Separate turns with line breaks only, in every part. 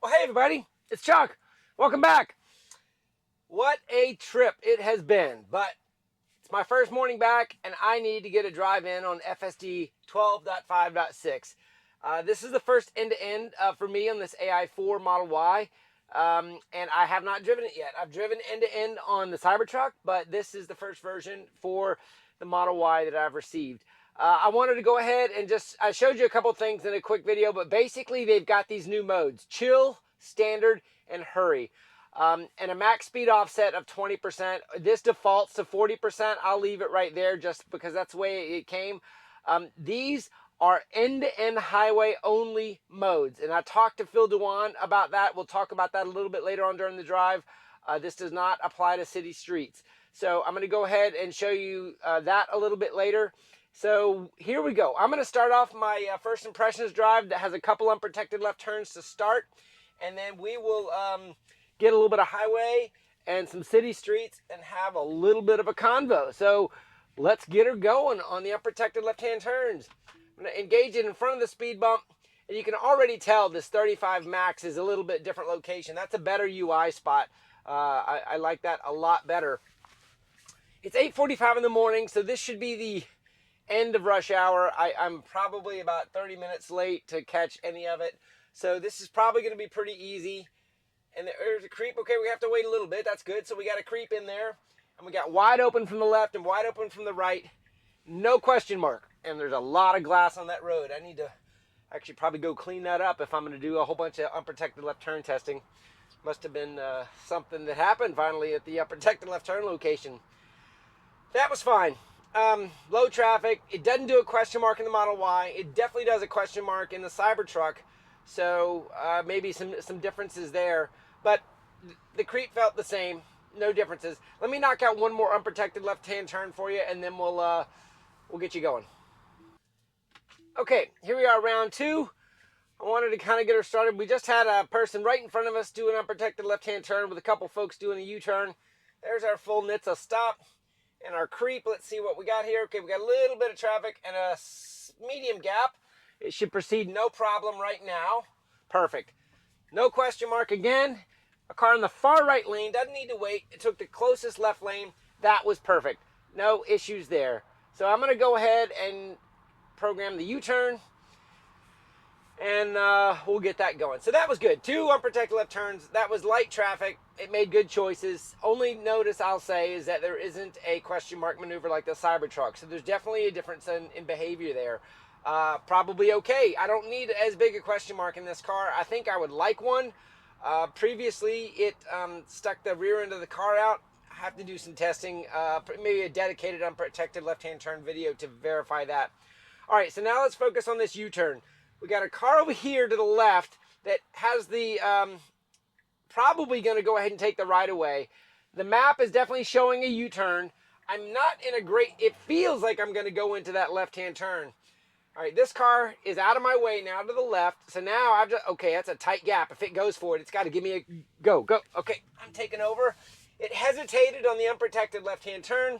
Well, hey everybody, it's Chuck. Welcome back. What a trip it has been, but it's my first morning back and I need to get a drive in on FSD 12.5.6. This is the first end-to-end for me on this AI4 Model Y, and I have not driven it yet. I've driven end-to-end on the Cybertruck, but this is the first version for the Model Y that I've received. I wanted to go ahead and I showed you a couple things in a quick video, but basically they've got these new modes: chill, standard, and hurry. And a max speed offset of 20%. This defaults to 40%. I'll leave it right there just because that's the way it came. These are end-to-end highway only modes. And I talked to Phil Dewan about that. We'll talk about that a little bit later on during the drive. This does not apply to city streets. So I'm going to go ahead and show you that a little bit later. So here we go. I'm going to start off my first impressions drive that has a couple unprotected left turns to start. And then we will get a little bit of highway and some city streets and have a little bit of a convo. So let's get her going on the unprotected left-hand turns. I'm going to engage it in front of the speed bump. And you can already tell this 35 max is a little bit different location. That's a better UI spot. I like that a lot better. It's 8:45 in the morning, so this should be the end of rush hour. I'm probably about 30 minutes late to catch any of it. So this is probably going to be pretty easy. And there's a creep. Okay, we have to wait a little bit. That's good. So we got a creep in there. And we got wide open from the left and wide open from the right. No question mark. And there's a lot of glass on that road. I need to actually probably go clean that up if I'm going to do a whole bunch of unprotected left turn testing. Must have been something that happened finally at the unprotected left turn location. That was fine. Low traffic. It doesn't do a question mark in the Model Y. It definitely does a question mark in the Cybertruck. So maybe some differences there. But the creep felt the same. No differences. Let me knock out one more unprotected left-hand turn for you, and then we'll get you going. Okay, here we are, round two. I wanted to kind of get her started. We just had a person right in front of us do an unprotected left-hand turn with a couple folks doing a U-turn. There's our full NHTSA stop and our creep. Let's see what we got here. Okay, we got a little bit of traffic and a medium gap. It should proceed no problem right now. Perfect. No question mark again. A car in the far right lane doesn't need to wait. It took the closest left lane. That was perfect. No issues there. So I'm going to go ahead and program the U-turn. And we'll get that going. So that was good. Two unprotected left turns. That was light traffic. It made good choices. Only notice I'll say is that there isn't a question mark maneuver like the Cybertruck. So there's definitely a difference in behavior there. Probably okay. I don't need as big a question mark in this car. I think I would like one. Previously, it stuck the rear end of the car out. I have to do some testing. Maybe a dedicated unprotected left-hand turn video to verify that. All right, so now let's focus on this U-turn. We got a car over here to the left that has the probably going to go ahead and take the right of way. The map is definitely showing a U-turn. I'm not in a great, it feels like I'm going to go into that left-hand turn. All right, this car is out of my way now to the left. So now I've just, okay, that's a tight gap. If it goes for it, it's got to give me a go. Okay, I'm taking over. It hesitated on the unprotected left-hand turn,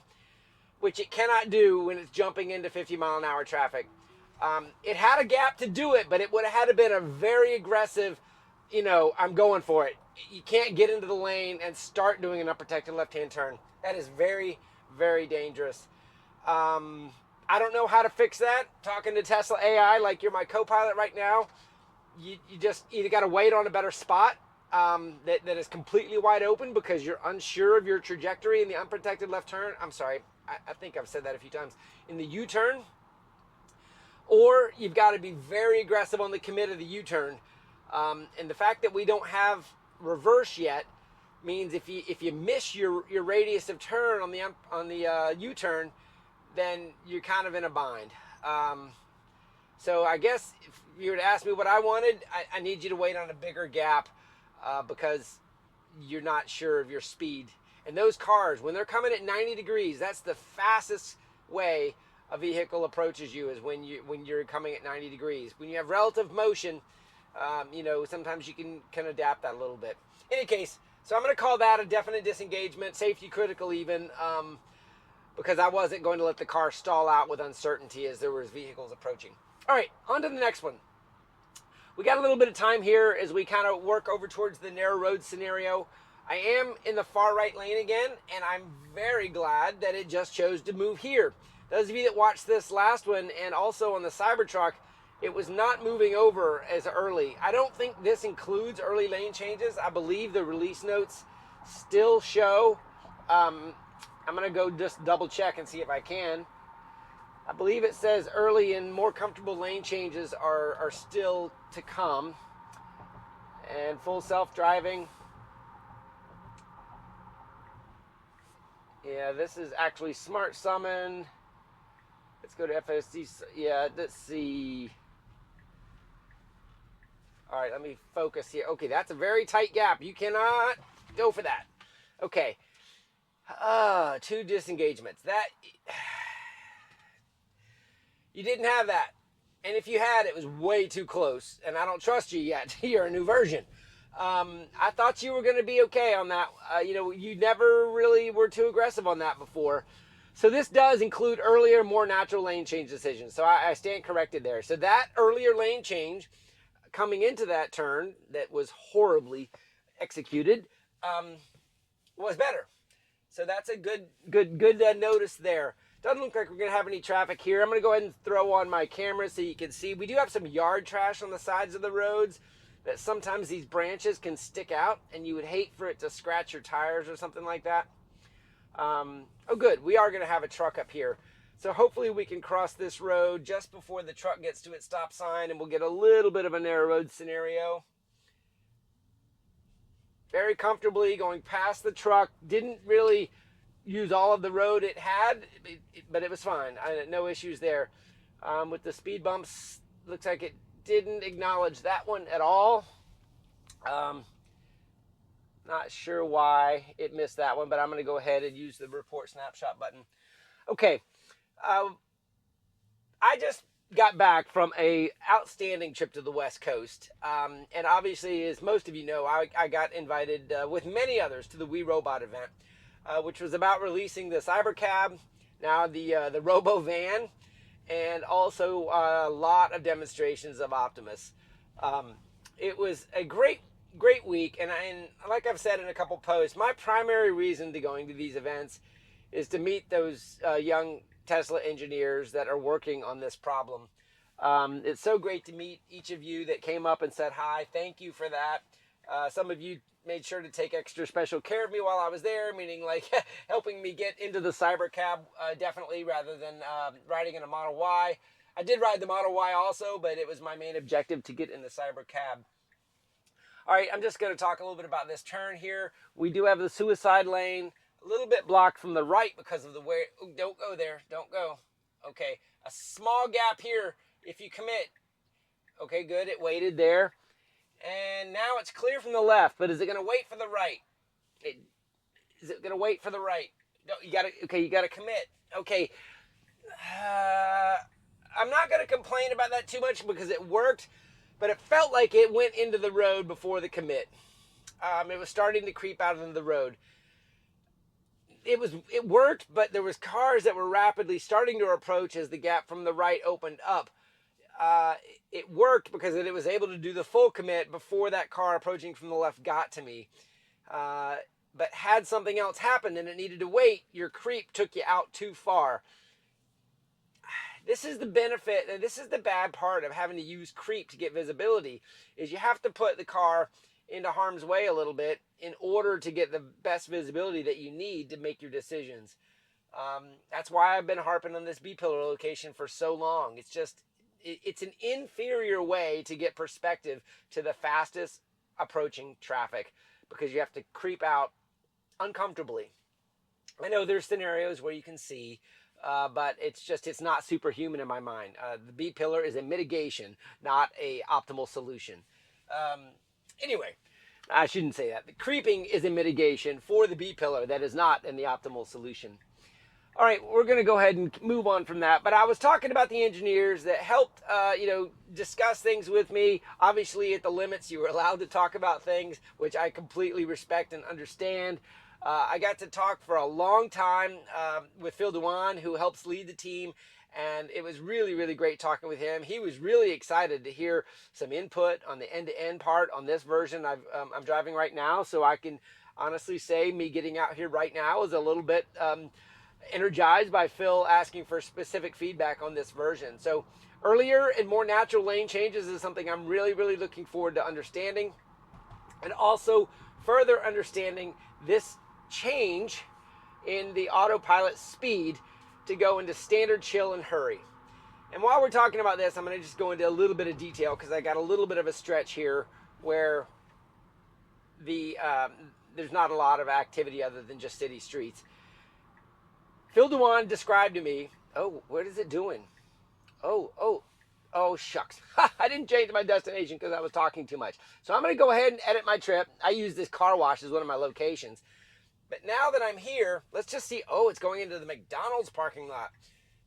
which it cannot do when it's jumping into 50-mile-an-hour traffic. It had a gap to do it, but it would have had to been a very aggressive, I'm going for it. You can't get into the lane and start doing an unprotected left-hand turn. That is very, very dangerous. I don't know how to fix that. Talking to Tesla AI, like you're my co-pilot right now, you just either got to wait on a better spot that is completely wide open because you're unsure of your trajectory in the unprotected left turn. I'm sorry, I think I've said that a few times. In the U-turn, or you've got to be very aggressive on the commit of the U-turn. And the fact that we don't have reverse yet means if you miss your radius of turn on the U-turn, then you're kind of in a bind. So I guess if you were to ask me what I wanted, I need you to wait on a bigger gap because you're not sure of your speed. And those cars, when they're coming at 90 degrees, that's the fastest way a vehicle approaches you, is when you're coming at 90 degrees. When you have relative motion, sometimes you can adapt that a little bit. In any case, so I'm going to call that a definite disengagement, safety critical even, because I wasn't going to let the car stall out with uncertainty as there was vehicles approaching. All right, on to the next one. we got a little bit of time here as we kind of work over towards the narrow road scenario. I am in the far right lane again, and I'm very glad that it just chose to move here. Those of you that watched this last one and also on the Cybertruck, it was not moving over as early. I don't think this includes early lane changes. I believe the release notes still show. I'm gonna go just double check and see if I can. I believe it says early and more comfortable lane changes are still to come. And full self-driving. Yeah, this is actually Smart Summon. Let's go to FSD. Yeah, let's see. All right, let me focus here. Okay, that's a very tight gap. You cannot go for that. Okay. 2 disengagements. That you didn't have that. And if you had, it was way too close. And I don't trust you yet. You're a new version. I thought you were going to be okay on that. You never really were too aggressive on that before. So this does include earlier, more natural lane change decisions. So I stand corrected there. So that earlier lane change coming into that turn that was horribly executed was better. So that's a good notice there. Doesn't look like we're going to have any traffic here. I'm going to go ahead and throw on my camera so you can see. We do have some yard trash on the sides of the roads that sometimes these branches can stick out and you would hate for it to scratch your tires or something like that. Oh good, we are going to have a truck up here. So hopefully we can cross this road just before the truck gets to its stop sign and we'll get a little bit of a narrow road scenario. Very comfortably going past the truck. Didn't really use all of the road it had, but it was fine. No issues there. With the speed bumps, looks like it didn't acknowledge that one at all. Not sure why it missed that one, but I'm going to go ahead and use the report snapshot button. Okay. I just got back from a outstanding trip to the West Coast. And obviously, as most of you know, I got invited with many others to the We Robot event, which was about releasing the Cybercab, now the Robo Van, and also a lot of demonstrations of Optimus. It was a great week, and like I've said in a couple posts, my primary reason to going to these events is to meet those young Tesla engineers that are working on this problem. It's so great to meet each of you that came up and said hi. Thank you for that. Some of you made sure to take extra special care of me while I was there, meaning like helping me get into the Cybercab definitely, rather than riding in a Model Y. I did ride the Model Y also, but it was my main objective to get in the Cybercab. All right, I'm just going to talk a little bit about this turn here. We do have the suicide lane, a little bit blocked from the right because of the way. Ooh, don't go there. Don't go. Okay, a small gap here if you commit. Okay, good. It waited there. And now it's clear from the left, but is it going to wait for the right? Is it going to wait for the right? No, you got to commit. Okay. I'm not going to complain about that too much because it worked, but it felt like it went into the road before the commit. It was starting to creep out into the road. It worked, but there was cars that were rapidly starting to approach as the gap from the right opened up. It worked because it was able to do the full commit before that car approaching from the left got to me. But had something else happened and it needed to wait, your creep took you out too far. This is the benefit, and this is the bad part of having to use creep to get visibility, is you have to put the car into harm's way a little bit in order to get the best visibility that you need to make your decisions. That's why I've been harping on this B-pillar location for so long. It's just, it's an inferior way to get perspective to the fastest approaching traffic because you have to creep out uncomfortably. I know there's scenarios where you can see, but it's not superhuman in my mind. The B-pillar is a mitigation, not a optimal solution. Anyway, I shouldn't say that. The creeping is a mitigation for the B-pillar that is not in the optimal solution. All right, we're going to go ahead and move on from that. But I was talking about the engineers that helped, discuss things with me. Obviously, at the limits, you were allowed to talk about things, which I completely respect and understand. I got to talk for a long time with Phil Dewan, who helps lead the team. And it was really, really great talking with him. He was really excited to hear some input on the end-to-end part on this version I'm driving right now. So I can honestly say me getting out here right now is a little bit energized by Phil asking for specific feedback on this version. So earlier and more natural lane changes is something I'm really, really looking forward to understanding, and also further understanding this change in the autopilot speed to go into standard, chill, and hurry. And while we're talking about this, I'm going to just go into a little bit of detail because I got a little bit of a stretch here where there's not a lot of activity other than just city streets. Phil Dewan described to me, oh, what is it doing? Oh, shucks. I didn't change my destination because I was talking too much. So I'm going to go ahead and edit my trip. I use this car wash as one of my locations. But now that I'm here, let's just see. Oh, it's going into the McDonald's parking lot.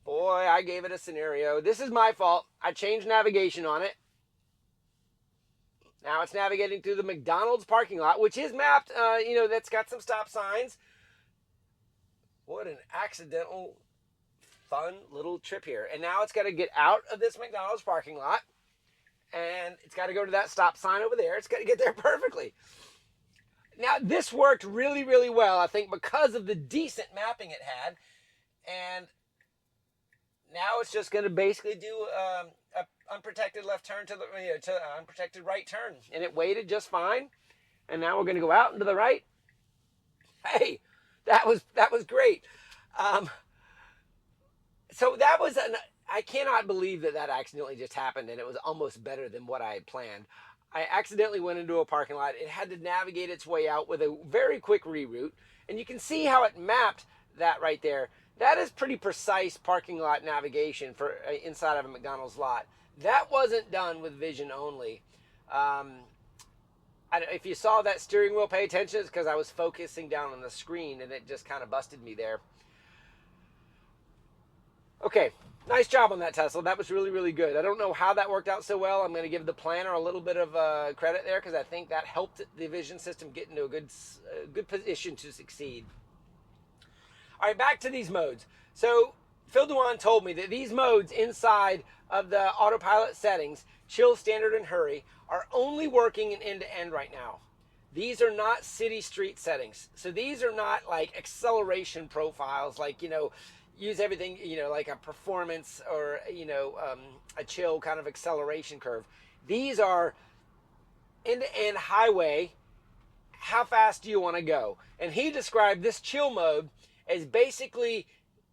Boy, I gave it a scenario. This is my fault. I changed navigation on it. Now it's navigating through the McDonald's parking lot, which is mapped, that's got some stop signs. What an accidental, fun little trip here. And now it's got to get out of this McDonald's parking lot, and it's got to go to that stop sign over there. It's got to get there perfectly. Now, this worked really, really well, I think, because of the decent mapping it had. And now it's just going to basically do a unprotected left turn to unprotected right turn. And it waited just fine. And now we're going to go out and to the right. Hey, that was great. So that was I cannot believe that accidentally just happened, and it was almost better than what I had planned. I accidentally went into a parking lot. It had to navigate its way out with a very quick reroute, and you can see how it mapped that right there. That is pretty precise parking lot navigation for inside of a McDonald's lot. That wasn't done with vision only. If you saw that steering wheel, pay attention. It's because I was focusing down on the screen, and it just kind of busted me there. Okay, nice job on that, Tesla. That was really, really good. I don't know how that worked out so well. I'm going to give the planner a little bit of credit there because I think that helped the vision system get into a good position to succeed. All right, back to these modes. So Phil Dewan told me that these modes inside of the autopilot settings, chill, standard, and hurry, are only working in end-to-end right now. These are not city street settings. So these are not like acceleration profiles, like, use everything, like a performance or, a chill kind of acceleration curve. These are end-to-end highway. How fast do you want to go? And he described this chill mode as basically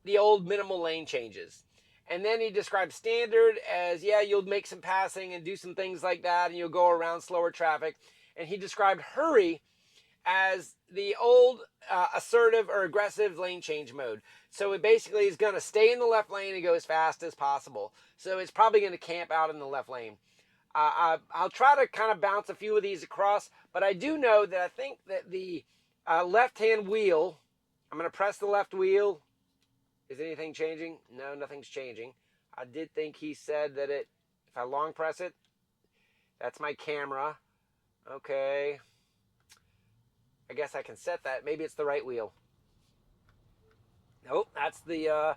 the old minimal lane changes. And then he described standard as, you'll make some passing and do some things like that, and you'll go around slower traffic. And he described hurry as the old assertive or aggressive lane change mode. So it basically is going to stay in the left lane and go as fast as possible. So it's probably going to camp out in the left lane. I'll try to kind of bounce a few of these across, but I do know that I think that the left-hand wheel, I'm going to press the left wheel. Is anything changing? No, nothing's changing. I did think he said that if I long press it, that's my camera. Okay. I guess I can set that. Maybe it's the right wheel. Nope, that's the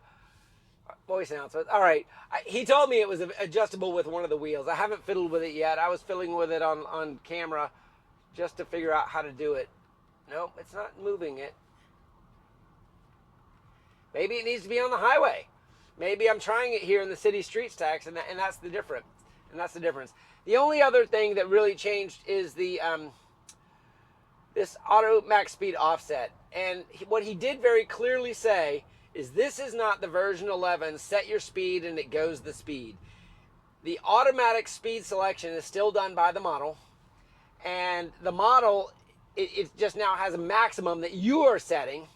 voice announcement. All right. He told me it was adjustable with one of the wheels. I haven't fiddled with it yet. I was fiddling with it on camera just to figure out how to do it. Nope, it's not moving it. Maybe it needs to be on the highway. Maybe I'm trying it here in the city streets tax, and that's the difference. The only other thing that really changed is the this auto max speed offset. And what he did very clearly say is this is not the version 11, set your speed and it goes the speed. The automatic speed selection is still done by the model. And the model, it just now has a maximum that you are setting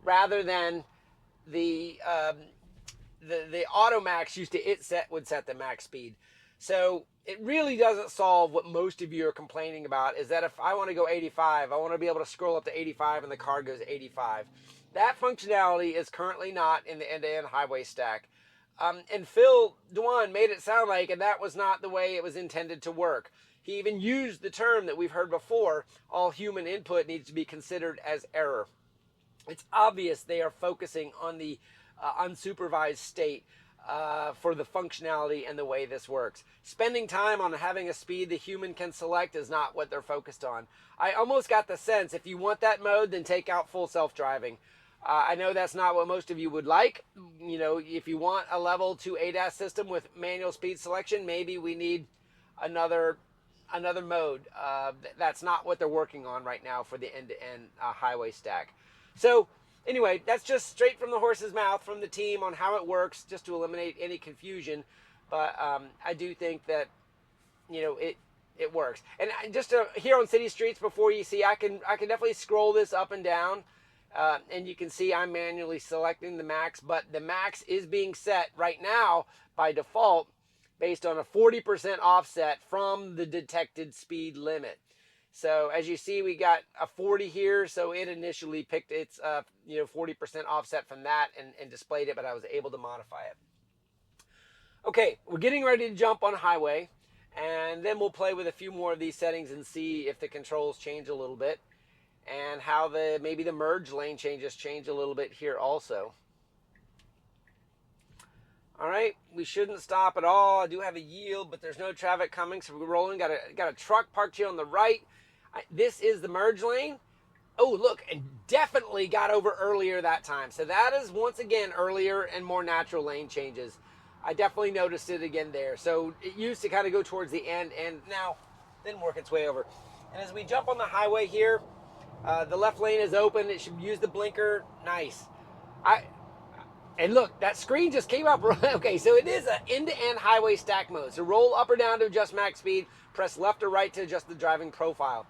rather than the Automax would set the max speed. So it really doesn't solve what most of you are complaining about, is that if I want to go 85, I want to be able to scroll up to 85 and the car goes 85. That functionality is currently not in the end-to-end highway stack. And Phil Dewan made it sound like, and that was not the way it was intended to work. He even used the term that we've heard before, all human input needs to be considered as error. It's obvious they are focusing on the unsupervised state. for the functionality and the way this works. Spending time on having a speed the human can select is not what they're focused on. I almost got the sense if you want that mode, then take out full self-driving. I know that's not what most of you would like. You know, if you want a level 2 ADAS system with manual speed selection, maybe we need another mode. That's not what they're working on right now for the end-to-end highway stack. So anyway, that's just straight from the horse's mouth from the team on how it works, just to eliminate any confusion. But I do think that, you know, it works. And just here on city streets, before you see, I can definitely scroll this up and down. And you can see I'm manually selecting the max, but the max is being set right now by default based on a 40% offset from the detected speed limit. So as you see, we got a 40 here, so it initially picked its 40% offset from that and displayed it, but I was able to modify it. Okay, we're getting ready to jump on highway, and then we'll play with a few more of these settings and see if the controls change a little bit, and how maybe the merge lane changes change a little bit here also. All right, we shouldn't stop at all. I do have a yield, but there's no traffic coming, so we're rolling. Got a truck parked here on the right. This is the merge lane. Oh, look, and definitely got over earlier that time. So that is, once again, earlier and more natural lane changes. I definitely noticed it again there. So it used to kind of go towards the end, and now didn't work its way over. And as we jump on the highway here, the left lane is open. It should use the blinker. Nice. And look, that screen just came up. Okay, so it is an end-to-end highway stack mode. So roll up or down to adjust max speed. Press left or right to adjust the driving profile.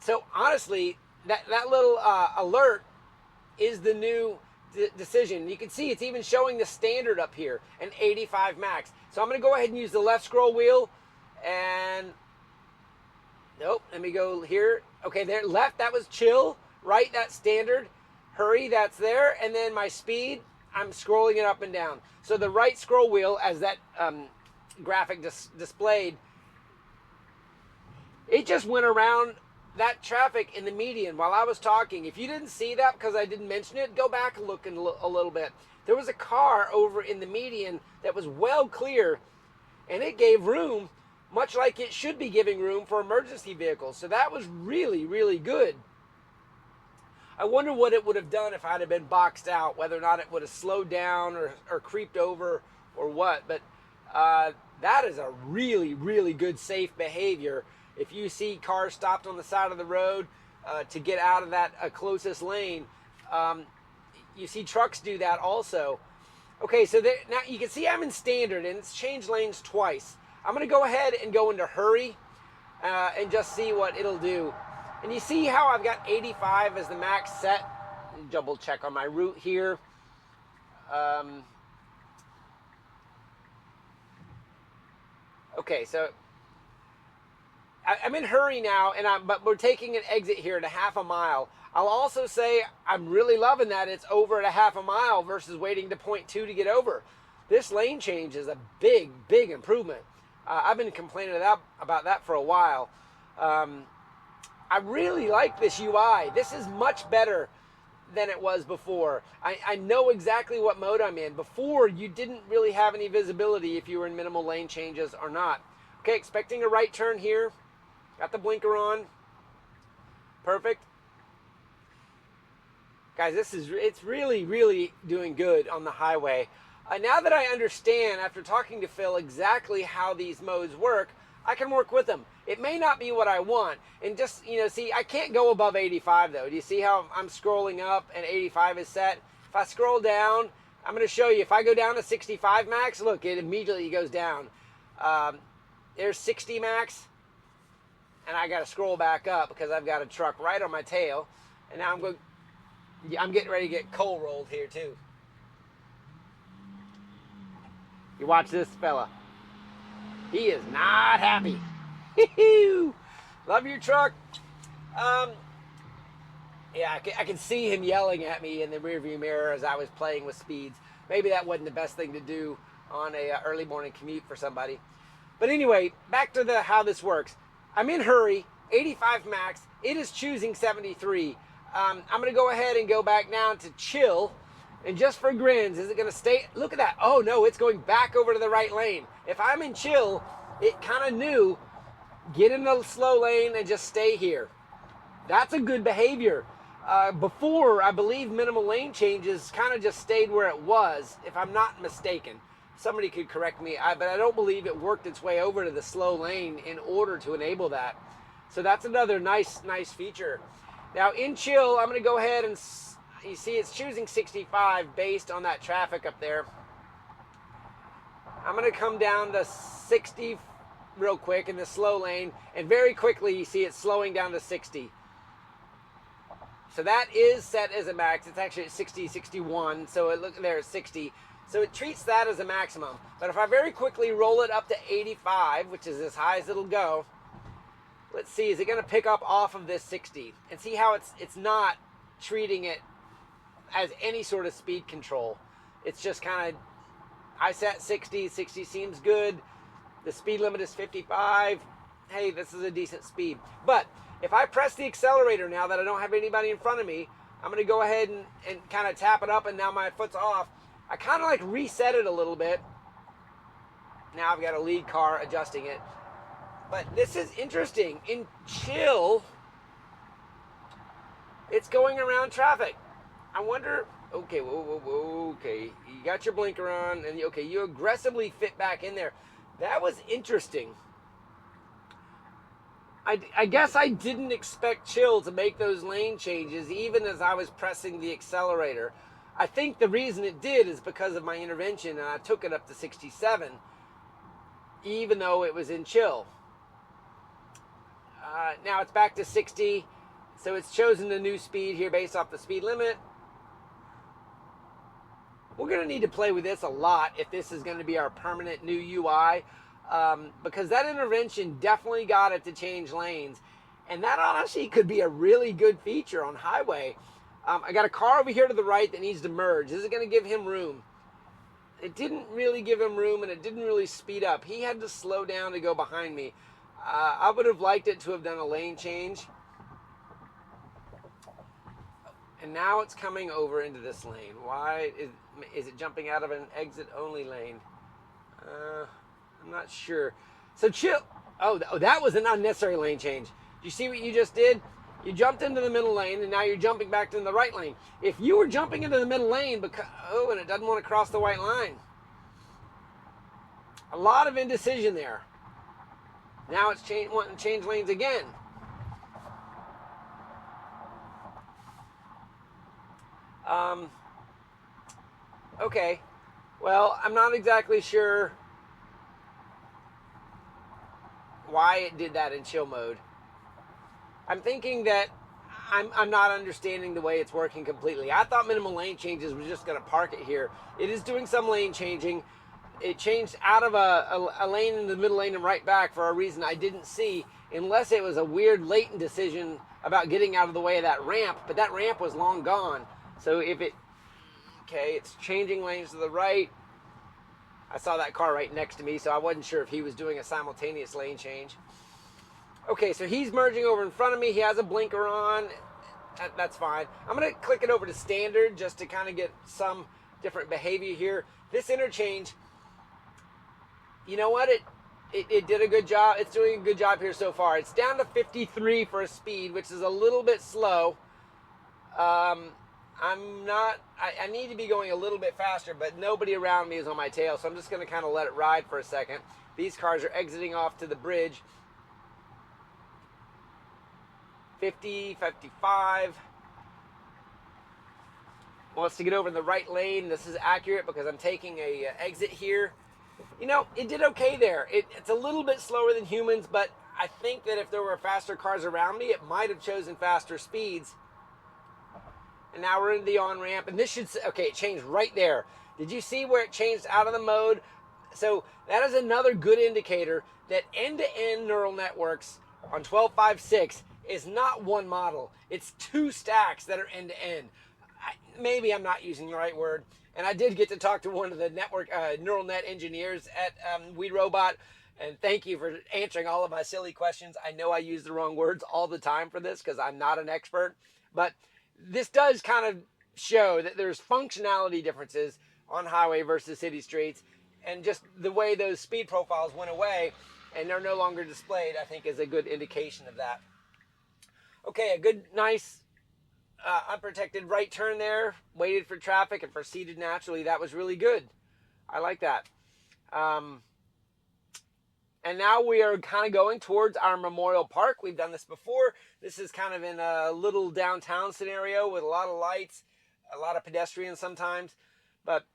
So honestly, that little alert is the new decision. You can see it's even showing the standard up here, an 85 max. So I'm going to go ahead and use the left scroll wheel. And nope, let me go here. Okay, there, left, that was chill. Right, that's standard. Hurry, that's there. And then my speed, I'm scrolling it up and down. So the right scroll wheel, as that graphic displayed, it just went around that traffic in the median while I was talking. If you didn't see that because I didn't mention it, go back and look a little bit. There was a car over in the median that was well clear, and it gave room, much like it should be giving room for emergency vehicles. So that was really, really good. I wonder what it would have done if I'd have been boxed out, whether or not it would have slowed down or creeped over or what. But that is a really, really good safe behavior. If you see cars stopped on the side of the road to get out of that closest lane, you see trucks do that also. Okay, so now you can see I'm in standard, and it's changed lanes twice. I'm going to go ahead and go into hurry and just see what it'll do. And you see how I've got 85 as the max set. Double check on my route here. Okay, so I'm in hurry now, but we're taking an exit here at a half a mile. I'll also say I'm really loving that it's over at a half a mile versus waiting to 0.2 to get over. This lane change is a big, big improvement. I've been complaining about that for a while. I really like this UI. This is much better than it was before. I know exactly what mode I'm in. Before, you didn't really have any visibility if you were in minimal lane changes or not. Okay, expecting a right turn here. Got the blinker on. Perfect. Guys, it's really, really doing good on the highway. Now that I understand, after talking to Phil, exactly how these modes work, I can work with them. It may not be what I want. And just, see, I can't go above 85 though. Do you see how I'm scrolling up and 85 is set? If I scroll down, I'm going to show you. If I go down to 65 max, look, it immediately goes down. There's 60 max. And I got to scroll back up because I've got a truck right on my tail. And now I'm getting ready to get coal rolled here too. You watch this fella. He is not happy. Love your truck. Yeah, I can see him yelling at me in the rearview mirror as I was playing with speeds. Maybe that wasn't the best thing to do on a early morning commute for somebody. But anyway, back to how this works. I'm in hurry, 85 max. It is choosing 73. I'm going to go ahead and go back down to chill. And just for grins, is it going to stay? Look at that. Oh no, it's going back over to the right lane. If I'm in chill, it kind of knew, get in the slow lane and just stay here. That's a good behavior. Before, I believe minimal lane changes kind of just stayed where it was, if I'm not mistaken. Somebody could correct me, but I don't believe it worked its way over to the slow lane in order to enable that. So that's another nice feature. Now in chill, I'm going to go ahead and, you see it's choosing 65 based on that traffic up there. I'm going to come down to 60 real quick in the slow lane, and very quickly you see it slowing down to 60. So that is set as a max. It's actually at 60, 61. So look there at 60. So it treats that as a maximum. But if I very quickly roll it up to 85, which is as high as it'll go, let's see, is it going to pick up off of this 60? And see how it's not treating it as any sort of speed control. It's just kind of, I set 60. 60 seems good. The speed limit is 55. Hey, this is a decent speed. But if I press the accelerator now that I don't have anybody in front of me, I'm going to go ahead and kind of tap it up, and now my foot's off. I kind of like reset it a little bit. Now I've got a lead car adjusting it. But this is interesting. In chill, it's going around traffic. I wonder, okay, whoa, okay. You got your blinker on, and okay, you aggressively fit back in there. That was interesting. I guess I didn't expect chill to make those lane changes even as I was pressing the accelerator. I think the reason it did is because of my intervention, and I took it up to 67, even though it was in chill. Now it's back to 60, so it's chosen the new speed here based off the speed limit. We're going to need to play with this a lot if this is going to be our permanent new UI. Because that intervention definitely got it to change lanes. And that honestly could be a really good feature on highway. I got a car over here to the right that needs to merge. Is it going to give him room? It didn't really give him room, and it didn't really speed up. He had to slow down to go behind me. I would have liked it to have done a lane change. And now it's coming over into this lane. Why is it jumping out of an exit-only lane? I'm not sure. So chill. Oh, that was an unnecessary lane change. Do you see what you just did? You jumped into the middle lane, and now you're jumping back to the right lane. If you were jumping into the middle lane, and it doesn't want to cross the white line. A lot of indecision there. Now it's wanting to change lanes again. Okay. Well, I'm not exactly sure why it did that in chill mode. I'm thinking that I'm not understanding the way it's working completely. I thought minimal lane changes was just going to park it here. It is doing some lane changing. It changed out of a lane in the middle lane and right back for a reason I didn't see, unless it was a weird latent decision about getting out of the way of that ramp, but that ramp was long gone. So if it, okay, it's changing lanes to the right. I saw that car right next to me, so I wasn't sure if he was doing a simultaneous lane change. Okay, so he's merging over in front of me. He has a blinker on. That's fine. I'm going to click it over to standard just to kind of get some different behavior here. This interchange, you know what? It did a good job. It's doing a good job here so far. It's down to 53 for a speed, which is a little bit slow. I need to be going a little bit faster, but nobody around me is on my tail, so I'm just going to kind of let it ride for a second. These cars are exiting off to the bridge. 50, 55. Wants to get over in the right lane. This is accurate because I'm taking a exit here. You know, it did okay there. It's a little bit slower than humans, but I think that if there were faster cars around me, it might have chosen faster speeds. And now we're in the on-ramp, and this should, okay, it changed right there. Did you see where it changed out of the mode? So that is another good indicator that end-to-end neural networks on 12.5.6 is not one model. It's two stacks that are end-to-end. Maybe I'm not using the right word. And I did get to talk to one of the network neural net engineers at WeRobot, and thank you for answering all of my silly questions. I know I use the wrong words all the time for this because I'm not an expert, but this does kind of show that there's functionality differences on highway versus city streets, and just the way those speed profiles went away and they're no longer displayed, I think is a good indication of that. Okay, a good, nice, unprotected right turn there, waited for traffic and proceeded naturally. That was really good. I like that. And now we are kind of going towards our Memorial Park. We've done this before. This is kind of in a little downtown scenario with a lot of lights, a lot of pedestrians sometimes. But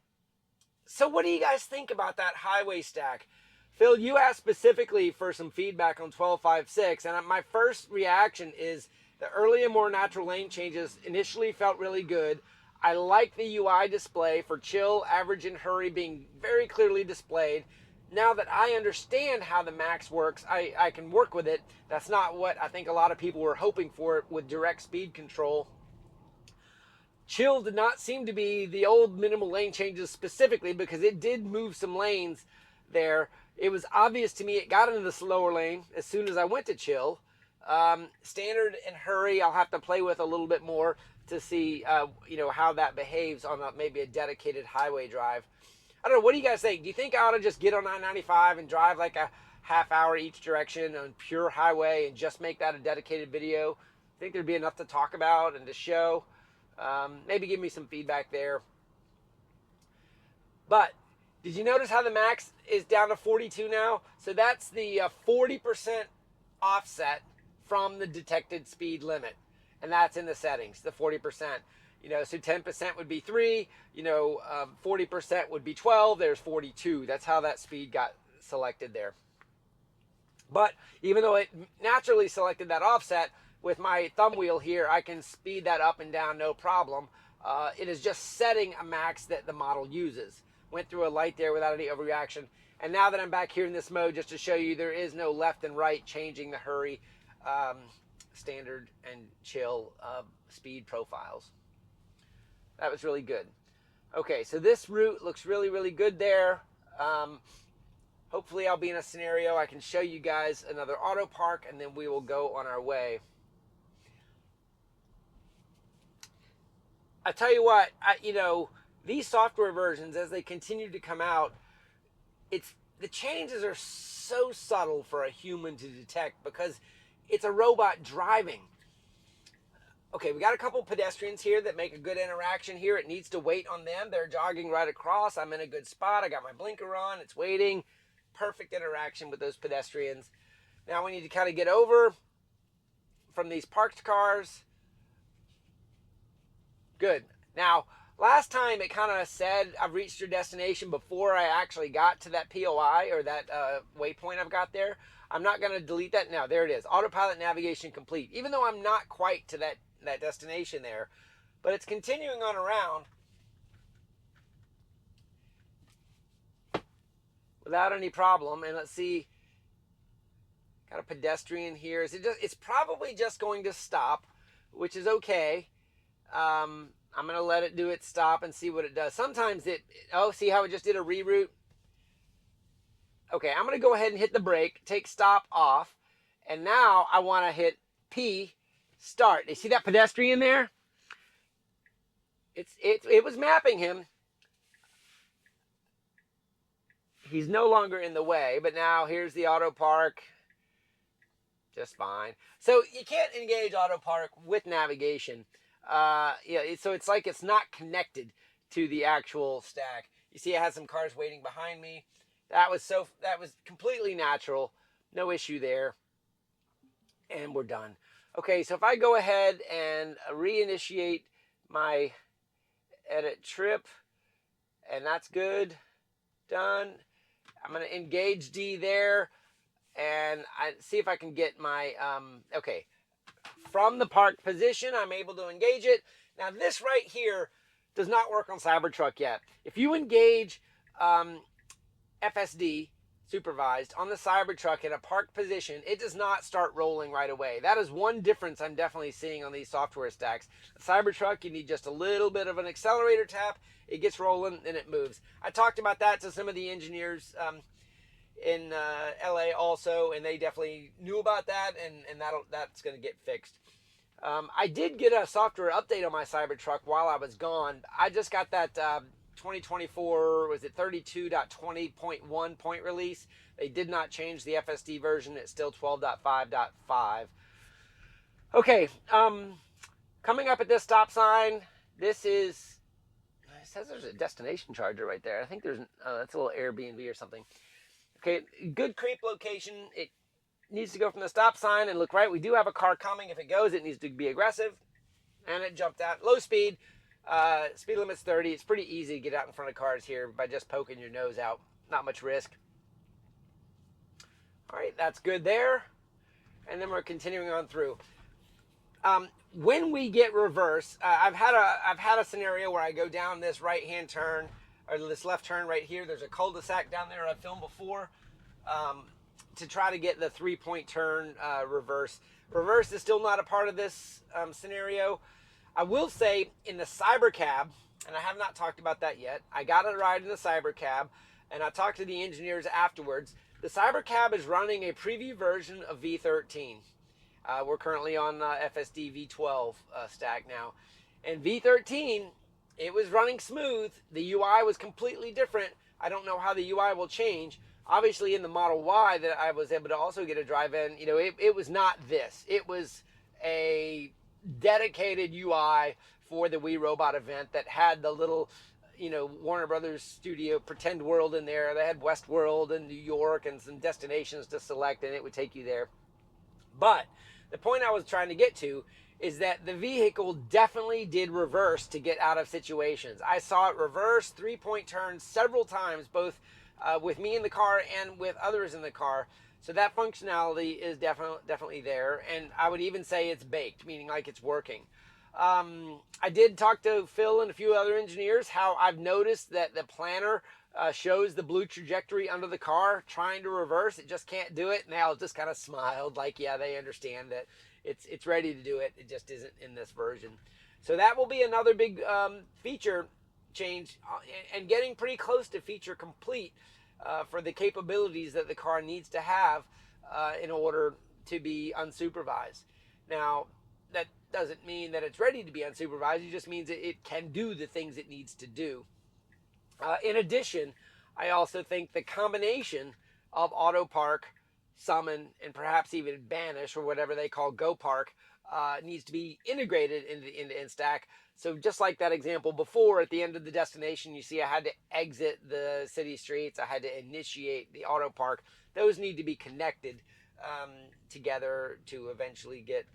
so what do you guys think about that highway stack? Phil, you asked specifically for some feedback on 12.5.6, and my first reaction is the early and more natural lane changes initially felt really good. I like the UI display for chill, average, and hurry being very clearly displayed. Now that I understand how the max works, I can work with it. That's not what I think a lot of people were hoping for with direct speed control. Chill did not seem to be the old minimal lane changes specifically, because it did move some lanes there. It was obvious to me it got into the slower lane as soon as I went to chill. Standard and hurry I'll have to play with a little bit more to see how that behaves on maybe a dedicated highway drive. I don't know, what do you guys think? Do you think I ought to just get on I-95 and drive like a half hour each direction on pure highway and just make that a dedicated video? Think there'd be enough to talk about and to show? Maybe give me some feedback there. But did you notice how the max is down to 42 now? So that's the 40% offset from the detected speed limit. And that's in the settings, the 40%. So 10% would be 3, 40% would be 12, there's 42. That's how that speed got selected there. But even though it naturally selected that offset, with my thumb wheel here, I can speed that up and down no problem. It is just setting a max that the model uses. Went through a light there without any overreaction. And now that I'm back here in this mode, just to show you, there is no left and right changing the hurry, standard, and chill speed profiles. That was really good. Okay, so this route looks really, really good there. Hopefully I'll be in a scenario I can show you guys another auto park, and then we will go on our way. I tell you what, these software versions, as they continue to come out, the changes are so subtle for a human to detect because it's a robot driving. Okay, we got a couple pedestrians here that make a good interaction here. It needs to wait on them. They're jogging right across. I'm in a good spot. I got my blinker on. It's waiting. Perfect interaction with those pedestrians. Now we need to kind of get over from these parked cars. Good. Now, last time it kind of said I've reached your destination before I actually got to that POI or that waypoint I've got there. I'm not going to delete that now. There it is. Autopilot navigation complete. Even though I'm not quite to that destination there, but it's continuing on around without any problem. And let's see, got a pedestrian here. It's probably just going to stop, which is okay. I'm going to let it do its stop and see what it does. Sometimes see how it just did a reroute? Okay, I'm going to go ahead and hit the brake, take stop off, and now I want to hit P, start. You see that pedestrian there? It was mapping him. He's no longer in the way, but now here's the auto park. Just fine. So you can't engage auto park with navigation. So it's like it's not connected to the actual stack. You see, it has some cars waiting behind me. That was completely natural. No issue there. And we're done. Okay, so if I go ahead and reinitiate my edit trip, and that's good. Done. I'm going to engage D there, and I see if I can get my, okay. From the parked position, I'm able to engage it. Now, this right here does not work on Cybertruck yet. If you engage FSD Supervised on the Cybertruck in a parked position, it does not start rolling right away. That is one difference I'm definitely seeing on these software stacks. The Cybertruck, you need just a little bit of an accelerator tap. It gets rolling and it moves. I talked about that to some of the engineers in LA also, and they definitely knew about that, and that's going to get fixed. I did get a software update on my Cybertruck while I was gone. I just got that 2024, was it 32.20.1 point release. They did not change the FSD version. It's still 12.5.5. Okay, coming up at this stop sign, this is, it says there's a destination charger right there. I think there's, that's a little Airbnb or something. Okay, good creep location. It needs to go from the stop sign and look right. We do have a car coming. If it goes, it needs to be aggressive. And it jumped out. Low speed. Speed limit's 30. It's pretty easy to get out in front of cars here by just poking your nose out. Not much risk. All right, that's good there. And then we're continuing on through. When we get reverse, I've had a scenario where I go down this right-hand turn, or this left turn right here. There's a cul-de-sac down there I've filmed before, to try to get the 3-point turn reverse. Reverse is still not a part of this scenario. I will say in the Cybercab, and I have not talked about that yet, I got a ride in the Cybercab, and I talked to the engineers afterwards. The Cybercab is running a preview version of V13. We're currently on FSD V12 stack now. And V13, it was running smooth. The UI was completely different. I don't know how the UI will change. Obviously in the Model Y that I was able to also get a drive in, you know, it was not this. It was a dedicated UI for the We Robot event that had the little, you know, Warner Brothers studio pretend world in there. They had Westworld and New York and some destinations to select, and it would take you there. But the point I was trying to get to is that the vehicle definitely did reverse to get out of situations. I saw it reverse 3-point turns several times, both with me in the car and with others in the car. So that functionality is definitely there. And I would even say it's baked, meaning like it's working. I did talk to Phil and a few other engineers how I've noticed that the planner shows the blue trajectory under the car trying to reverse. It just can't do it. Now it just kind of smiled like, yeah, they understand that it's ready to do it. It just isn't in this version. So that will be another big feature change, and getting pretty close to feature complete for the capabilities that the car needs to have in order to be unsupervised. Now, that doesn't mean that it's ready to be unsupervised. It just means it can do the things it needs to do. In addition, I also think the combination of auto park, summon, and perhaps even banish, or whatever they call go park, needs to be integrated into Instack. So just like that example before, at the end of the destination, you see I had to exit the city streets. I had to initiate the auto park. Those need to be connected together to eventually get,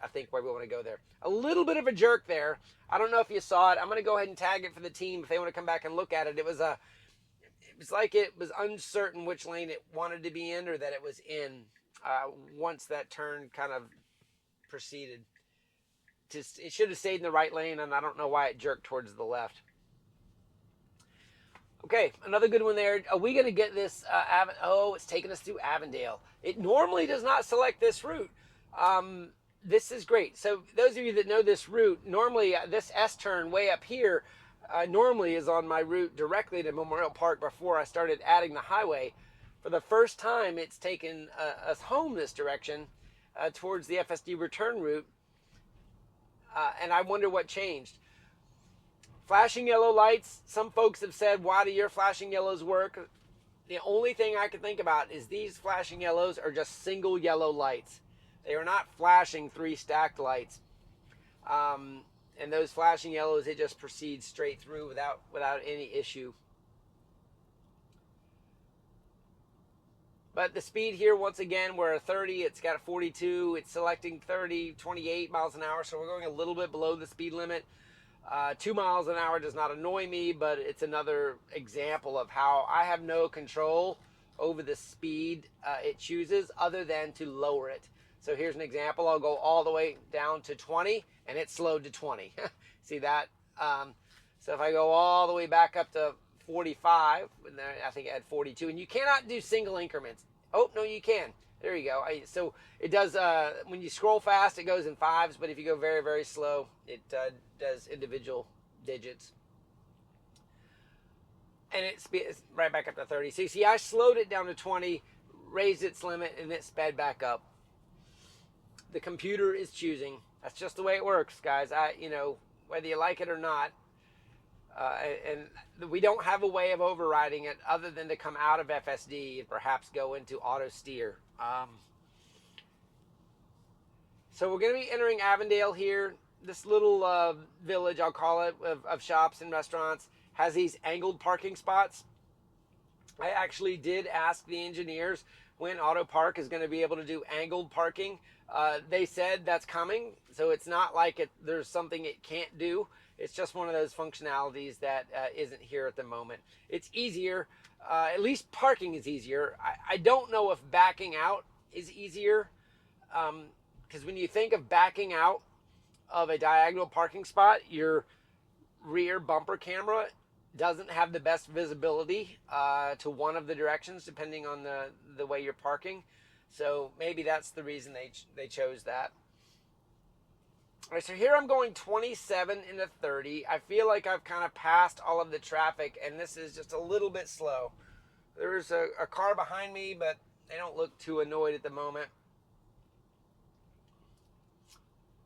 I think, where we want to go there. A little bit of a jerk there. I don't know if you saw it. I'm going to go ahead and tag it for the team if they want to come back and look at it. It was like it was uncertain which lane it wanted to be in or that it was in once that turn kind of proceeded. It should have stayed in the right lane, and I don't know why it jerked towards the left. Okay, another good one there. Are we going to get this? It's taking us through Avondale. It normally does not select this route. This is great. So those of you that know this route, normally this S-turn way up here normally is on my route directly to Memorial Park before I started adding the highway. For the first time, it's taken us home this direction towards the FSD return route. And I wonder what changed. Flashing yellow lights. Some folks have said, why do your flashing yellows work? The only thing I can think about is these flashing yellows are just single yellow lights. They are not flashing 3 stacked lights. And those flashing yellows, it just proceeds straight through without any issue. But the speed here, once again, we're at 30. It's got 42. It's selecting 30, 28 miles an hour. So we're going a little bit below the speed limit. 2 miles an hour does not annoy me, but it's another example of how I have no control over the speed it chooses other than to lower it. So here's an example. I'll go all the way down to 20, and it's slowed to 20. See that? So if I go all the way back up to 45, and then I think I had 42, and you cannot do single increments. Oh, no, you can. There you go. So it does, when you scroll fast, it goes in 5s, but if you go very, very slow, it does individual digits. And it's right back up to 30. So you see, I slowed it down to 20, raised its limit, and it sped back up. The computer is choosing. That's just the way it works, guys. Whether you like it or not, and we don't have a way of overriding it other than to come out of FSD and perhaps go into auto steer. So we're going to be entering Avondale here. This little village, I'll call it, of shops and restaurants has these angled parking spots. I actually did ask the engineers when Auto Park is going to be able to do angled parking. They said that's coming, so it's not like there's something it can't do. It's just one of those functionalities that isn't here at the moment. It's easier. At least parking is easier. I don't know if backing out is easier, because when you think of backing out of a diagonal parking spot, your rear bumper camera doesn't have the best visibility to one of the directions, depending on the way you're parking. So maybe that's the reason they chose that. All right, so here I'm going 27 into 30. I feel like I've kind of passed all of the traffic, and this is just a little bit slow. There's a car behind me, but they don't look too annoyed at the moment.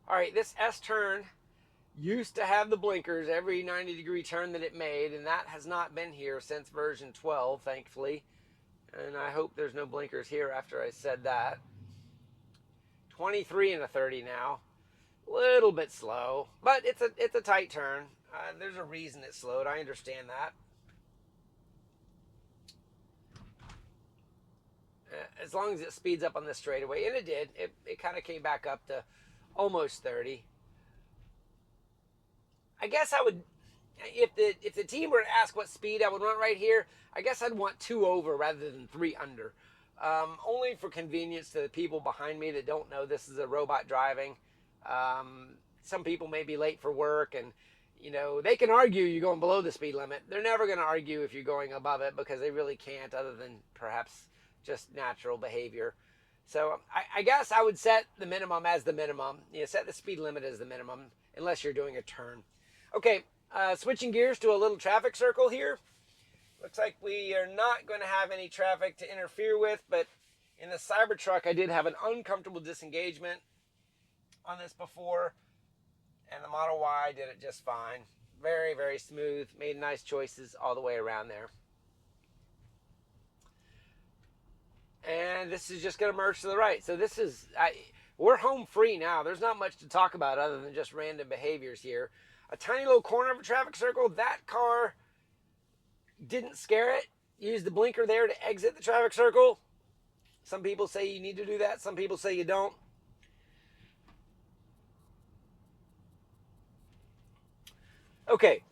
All right, this S-turn used to have the blinkers every 90-degree turn that it made, and that has not been here since version 12, thankfully. And I hope there's no blinkers here after I said that. 23 into 30 now. Little bit slow, but it's a tight turn. There's a reason it slowed. I understand that. As long as it speeds up on this straightaway, and it did. It kind of came back up to almost 30. I guess I would, if the team were to ask what speed I would run right here, I guess I'd want 2 over rather than 3 under. Only for convenience to the people behind me that don't know this is a robot driving. Some people may be late for work, and they can argue you're going below the speed limit. They're never going to argue if you're going above it, because they really can't, other than perhaps just natural behavior. So I guess I would set the minimum as the minimum. Set the speed limit as the minimum, unless you're doing a turn. Okay, switching gears to a little traffic circle here. Looks like we are not going to have any traffic to interfere with, but in the Cybertruck, I did have an uncomfortable disengagement on this before, and the Model Y did it just fine. Very, very smooth. Made nice choices all the way around there. And this is just going to merge to the right. So this is, we're home free now. There's not much to talk about other than just random behaviors here. A tiny little corner of a traffic circle. That car didn't scare it. Used the blinker there to exit the traffic circle. Some people say you need to do that. Some people say you don't. Okay,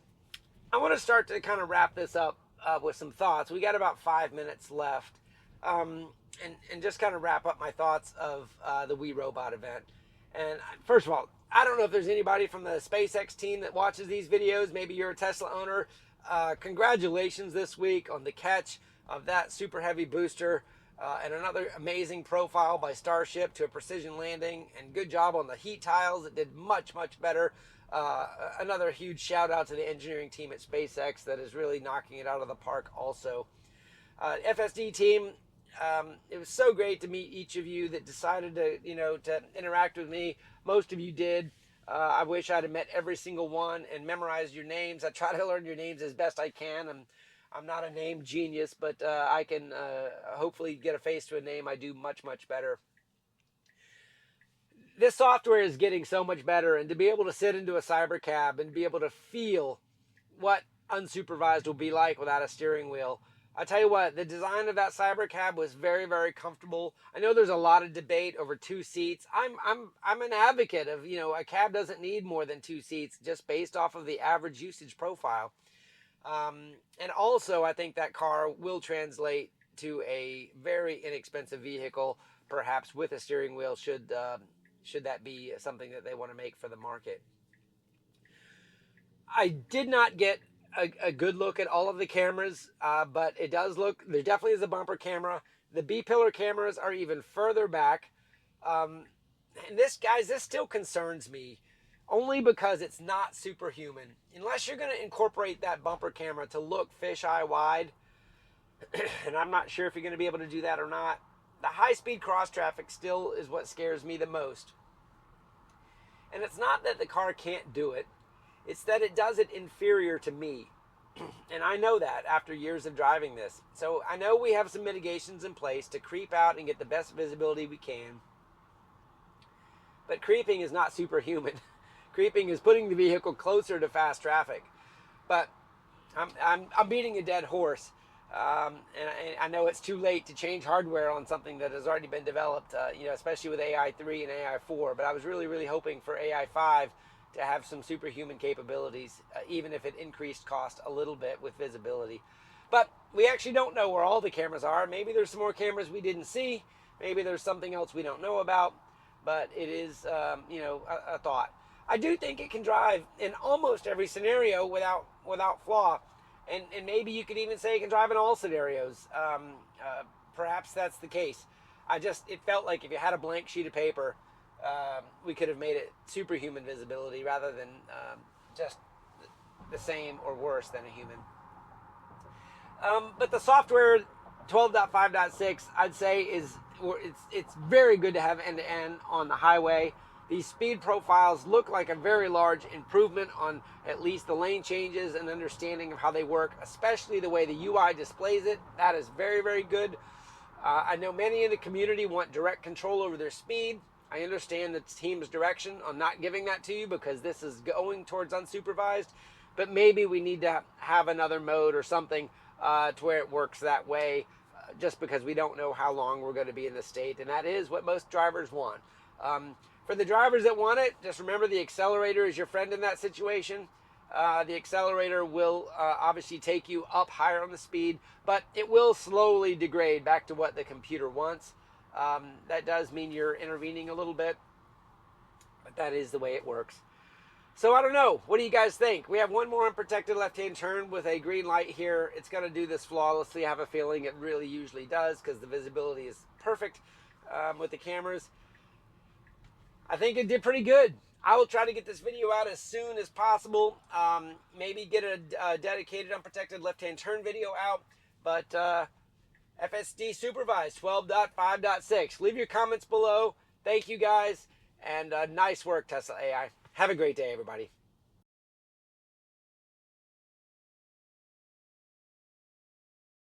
I want to start to kind of wrap this up with some thoughts. We got about 5 minutes left. And just kind of wrap up my thoughts of the We Robot event. And first of all, I don't know if there's anybody from the SpaceX team that watches these videos. Maybe you're a Tesla owner. Congratulations this week on the catch of that super heavy booster, and another amazing profile by Starship to a precision landing, and good job on the heat tiles. It did much, much better. Another huge shout out to the engineering team at SpaceX that is really knocking it out of the park also. FSD team, it was so great to meet each of you that decided to interact with me. Most of you did. I wish I'd have met every single one and memorized your names. I try to learn your names as best I can. I'm not a name genius, but I can hopefully get a face to a name. I do much, much better. This software is getting so much better, and to be able to sit into a cyber cab and be able to feel what unsupervised will be like without a steering wheel. I tell you what, the design of that cyber cab was very, very comfortable. I know there's a lot of debate over 2 seats. I'm an advocate of, a cab doesn't need more than 2 seats just based off of the average usage profile. And also, I think that car will translate to a very inexpensive vehicle, perhaps with a steering wheel, should that be something that they want to make for the market. I did not get a good look at all of the cameras, but it does look, there definitely is a bumper camera. The B-pillar cameras are even further back. And this still concerns me, only because it's not superhuman. Unless you're going to incorporate that bumper camera to look fisheye wide, and I'm not sure if you're going to be able to do that or not, the high-speed cross traffic still is what scares me the most. And it's not that the car can't do it, it's that it does it inferior to me. And I know that after years of driving this. So I know we have some mitigations in place to creep out and get the best visibility we can. But creeping is not superhuman. Creeping is putting the vehicle closer to fast traffic. But I'm beating a dead horse. And I know it's too late to change hardware on something that has already been developed, especially with AI3 and AI4. But I was really hoping for AI5 to have some superhuman capabilities, even if it increased cost a little bit with visibility. But we actually don't know where all the cameras are. Maybe there's some more cameras we didn't see. Maybe there's something else we don't know about. But it is, a thought. I do think it can drive in almost every scenario without flaw. And maybe you could even say it can drive in all scenarios. Perhaps that's the case. It felt like if you had a blank sheet of paper, we could have made it superhuman visibility rather than just the same or worse than a human. But the software 12.5.6, I'd say it's very good to have end-to-end on the highway. These speed profiles look like a very large improvement on at least the lane changes and understanding of how they work, especially the way the UI displays it. That is very good. I know many in the community want direct control over their speed. I understand the team's direction on not giving that to you because this is going towards unsupervised, but maybe we need to have another mode or something to where it works that way, just because we don't know how long we're going to be in the state, and that is what most drivers want. For the drivers that want it, just remember the accelerator is your friend in that situation. The accelerator will obviously take you up higher on the speed, but it will slowly degrade back to what the computer wants. That does mean you're intervening a little bit, but that is the way it works. So I don't know. What do you guys think? We have one more unprotected left-hand turn with a green light here. It's going to do this flawlessly. I have a feeling it really usually does because the visibility is perfect with the cameras. I think it did pretty good. I will try to get this video out as soon as possible. Maybe get a dedicated unprotected left-hand turn video out. But FSD Supervised 12.5.6. Leave your comments below. Thank you guys. And nice work, Tesla AI. Have a great day, everybody.